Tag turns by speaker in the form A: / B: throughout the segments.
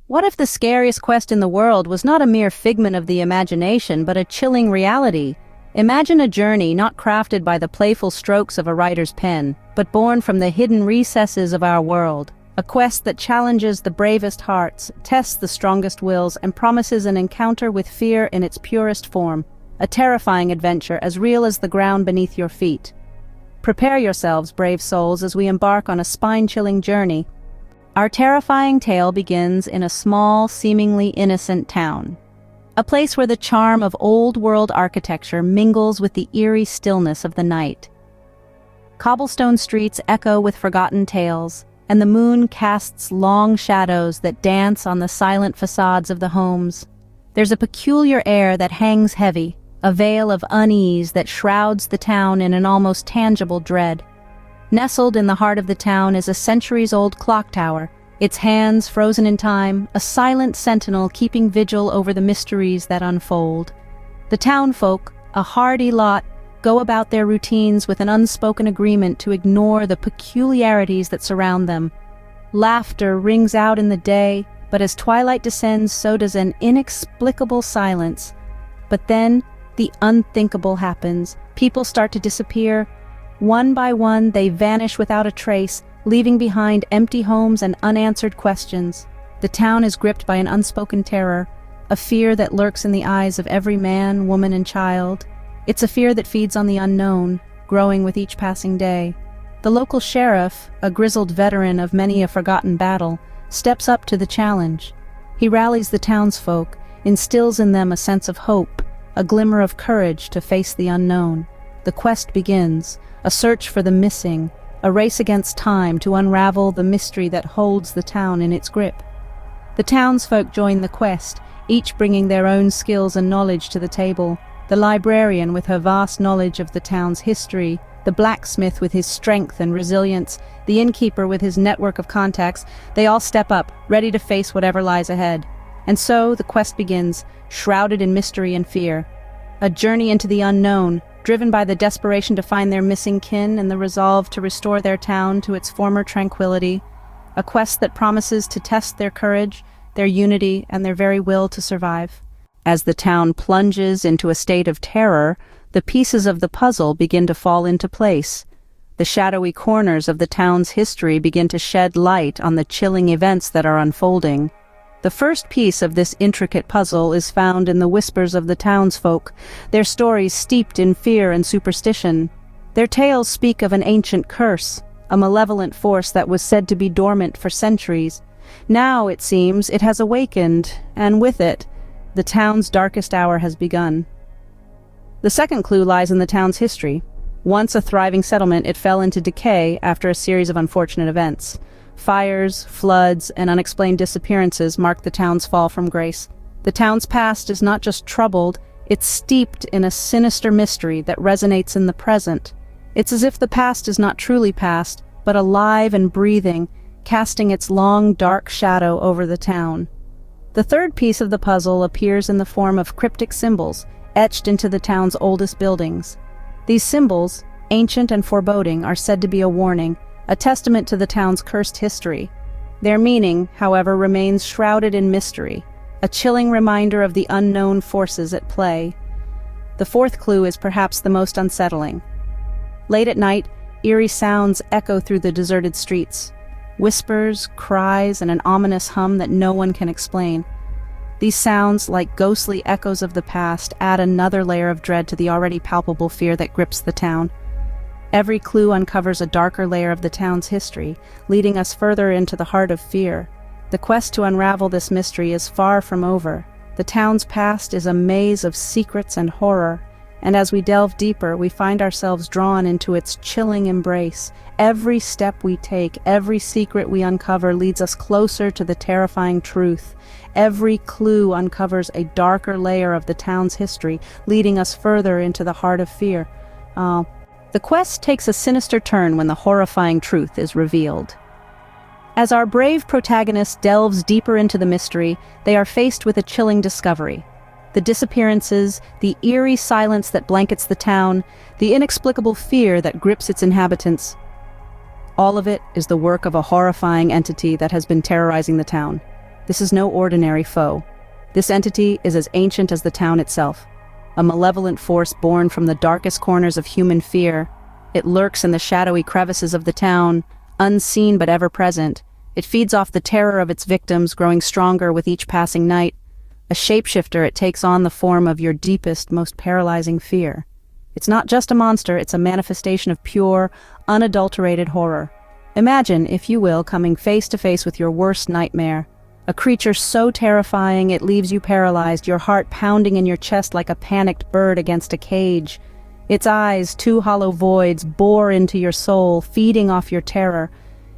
A: What if the scariest quest in the world was not a mere figment of the imagination, but a chilling reality? Imagine a journey not crafted by the playful strokes of a writer's pen, but born from the hidden recesses of our world. A quest that challenges the bravest hearts, tests the strongest wills, and promises an encounter with fear in its purest form. A terrifying adventure as real as the ground beneath your feet. Prepare yourselves, brave souls, as we embark on a spine-chilling journey. Our terrifying tale begins in a small, seemingly innocent town. A place where the charm of old-world architecture mingles with the eerie stillness of the night. Cobblestone streets echo with forgotten tales, and the moon casts long shadows that dance on the silent facades of the homes. There's a peculiar air that hangs heavy, a veil of unease that shrouds the town in an almost tangible dread. Nestled in the heart of the town is a centuries-old clock tower, its hands frozen in time, a silent sentinel keeping vigil over the mysteries that unfold. The townfolk, a hardy lot, go about their routines with an unspoken agreement to ignore the peculiarities that surround them. Laughter rings out in the day, but as twilight descends, so does an inexplicable silence. But then, the unthinkable happens. People start to disappear. One by one, they vanish without a trace, leaving behind empty homes and unanswered questions. The town is gripped by an unspoken terror, a fear that lurks in the eyes of every man, woman, and child. It's a fear that feeds on the unknown, growing with each passing day. The local sheriff, a grizzled veteran of many a forgotten battle, steps up to the challenge. He rallies the townsfolk, instills in them a sense of hope, a glimmer of courage to face the unknown. The quest begins, a search for the missing, a race against time to unravel the mystery that holds the town in its grip. The townsfolk join the quest, each bringing their own skills and knowledge to the table. The librarian with her vast knowledge of the town's history, the blacksmith with his strength and resilience, the innkeeper with his network of contacts, they all step up, ready to face whatever lies ahead. And so the quest begins, shrouded in mystery and fear. A journey into the unknown, driven by the desperation to find their missing kin and the resolve to restore their town to its former tranquility. A quest that promises to test their courage, their unity, and their very will to survive. As the town plunges into a state of terror, the pieces of the puzzle begin to fall into place. The shadowy corners of the town's history begin to shed light on the chilling events that are unfolding. The first piece of this intricate puzzle is found in the whispers of the townsfolk, their stories steeped in fear and superstition. Their tales speak of an ancient curse, a malevolent force that was said to be dormant for centuries. Now, it seems, it has awakened, and with it, the town's darkest hour has begun. The second clue lies in the town's history. Once a thriving settlement, it fell into decay after a series of unfortunate events. Fires, floods, and unexplained disappearances marked the town's fall from grace. The town's past is not just troubled, it's steeped in a sinister mystery that resonates in the present. It's as if the past is not truly past, but alive and breathing, casting its long, dark shadow over the town. The third piece of the puzzle appears in the form of cryptic symbols, etched into the town's oldest buildings. These symbols, ancient and foreboding, are said to be a warning, a testament to the town's cursed history. Their meaning, however, remains shrouded in mystery, a chilling reminder of the unknown forces at play. The fourth clue is perhaps the most unsettling. Late at night, eerie sounds echo through the deserted streets. Whispers, cries, and an ominous hum that no one can explain. These sounds, like ghostly echoes of the past, add another layer of dread to the already palpable fear that grips the town. Every clue uncovers a darker layer of the town's history, leading us further into the heart of fear. The quest to unravel this mystery is far from over. The town's past is a maze of secrets and horror, and as we delve deeper, we find ourselves drawn into its chilling embrace. Every step we take, every secret we uncover leads us closer to the terrifying truth. Every clue uncovers a darker layer of the town's history, leading us further into the heart of fear. The quest takes a sinister turn when the horrifying truth is revealed. As our brave protagonist delves deeper into the mystery, they are faced with a chilling discovery. The disappearances, the eerie silence that blankets the town, the inexplicable fear that grips its inhabitants. All of it is the work of a horrifying entity that has been terrorizing the town. This is no ordinary foe. This entity is as ancient as the town itself, a malevolent force born from the darkest corners of human fear. It lurks in the shadowy crevices of the town, unseen but ever present. It feeds off the terror of its victims, growing stronger with each passing night. A shapeshifter, it takes on the form of your deepest, most paralyzing fear. It's not just a monster, it's a manifestation of pure, unadulterated horror. Imagine, if you will, coming face to face with your worst nightmare. A creature so terrifying it leaves you paralyzed, your heart pounding in your chest like a panicked bird against a cage. Its eyes, two hollow voids, bore into your soul, feeding off your terror.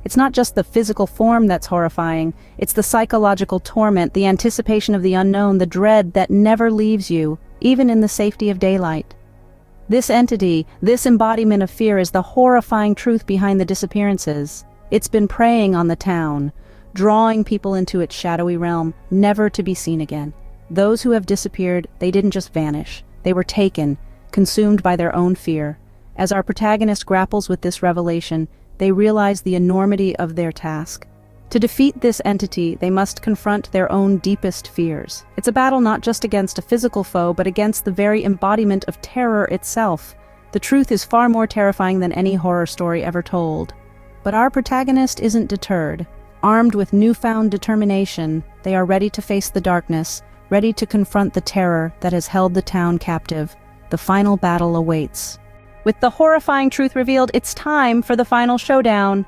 A: It's not just the physical form that's horrifying, it's the psychological torment, the anticipation of the unknown, the dread that never leaves you, even in the safety of daylight. This entity, this embodiment of fear, is the horrifying truth behind the disappearances. It's been preying on the town, drawing people into its shadowy realm, never to be seen again. Those who have disappeared, they didn't just vanish. They were taken, consumed by their own fear. As our protagonist grapples with this revelation, they realize the enormity of their task. To defeat this entity, they must confront their own deepest fears. It's a battle not just against a physical foe, but against the very embodiment of terror itself. The truth is far more terrifying than any horror story ever told. But our protagonist isn't deterred. Armed with newfound determination, they are ready to face the darkness, ready to confront the terror that has held the town captive. The final battle awaits. With the horrifying truth revealed, it's time for the final showdown.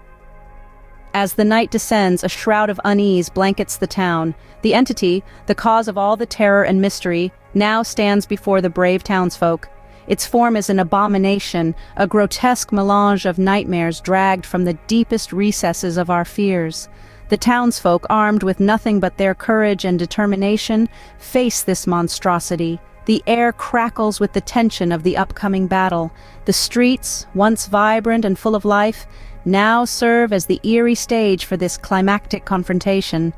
A: As the night descends, a shroud of unease blankets the town. The entity, the cause of all the terror and mystery, now stands before the brave townsfolk. Its form is an abomination, a grotesque melange of nightmares dragged from the deepest recesses of our fears. The townsfolk, armed with nothing but their courage and determination, face this monstrosity. The air crackles with the tension of the upcoming battle. The streets, once vibrant and full of life, now serve as the eerie stage for this climactic confrontation.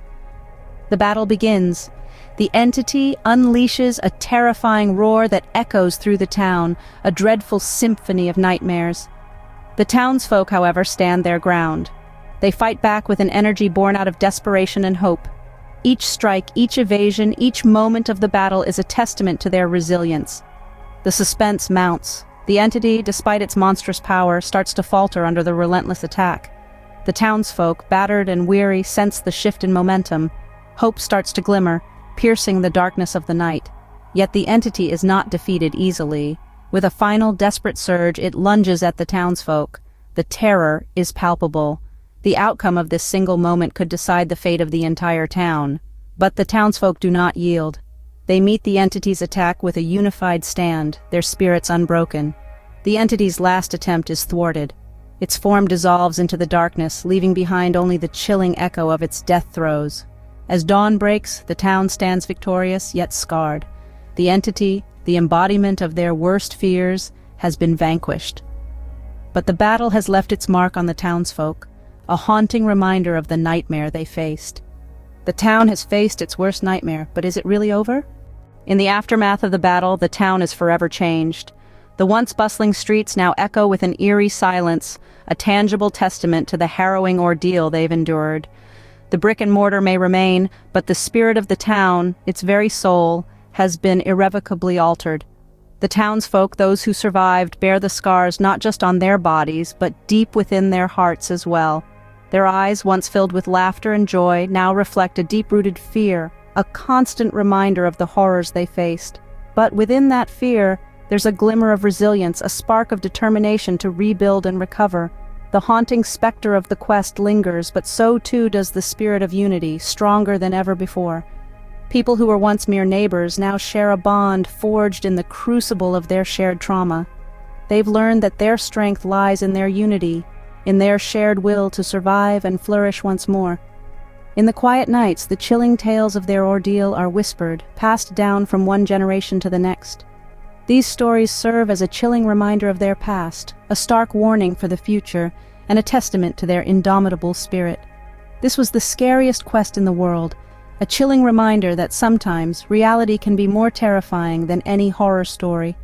A: The battle begins. The entity unleashes a terrifying roar that echoes through the town, a dreadful symphony of nightmares. The townsfolk, however, stand their ground. They fight back with an energy born out of desperation and hope. Each strike, each evasion, each moment of the battle is a testament to their resilience. The suspense mounts. The entity, despite its monstrous power, starts to falter under the relentless attack. The townsfolk, battered and weary, sense the shift in momentum. Hope starts to glimmer, piercing the darkness of the night. Yet the entity is not defeated easily. With a final desperate surge, it lunges at the townsfolk. The terror is palpable. The outcome of this single moment could decide the fate of the entire town. But the townsfolk do not yield. They meet the entity's attack with a unified stand, their spirits unbroken. The entity's last attempt is thwarted. Its form dissolves into the darkness, leaving behind only the chilling echo of its death throes. As dawn breaks, the town stands victorious, yet scarred. The entity, the embodiment of their worst fears, has been vanquished. But the battle has left its mark on the townsfolk, a haunting reminder of the nightmare they faced. The town has faced its worst nightmare, but is it really over? In the aftermath of the battle, the town is forever changed. The once bustling streets now echo with an eerie silence, a tangible testament to the harrowing ordeal they've endured. The brick and mortar may remain, but the spirit of the town, its very soul, has been irrevocably altered. The townsfolk, those who survived, bear the scars not just on their bodies, but deep within their hearts as well. Their eyes, once filled with laughter and joy, now reflect a deep-rooted fear, a constant reminder of the horrors they faced. But within that fear, there's a glimmer of resilience, a spark of determination to rebuild and recover. The haunting specter of the quest lingers, but so too does the spirit of unity, stronger than ever before. People who were once mere neighbors now share a bond forged in the crucible of their shared trauma. They've learned that their strength lies in their unity, in their shared will to survive and flourish once more. In the quiet nights, the chilling tales of their ordeal are whispered, passed down from one generation to the next. These stories serve as a chilling reminder of their past, a stark warning for the future, and a testament to their indomitable spirit. This was the scariest quest in the world, a chilling reminder that sometimes reality can be more terrifying than any horror story.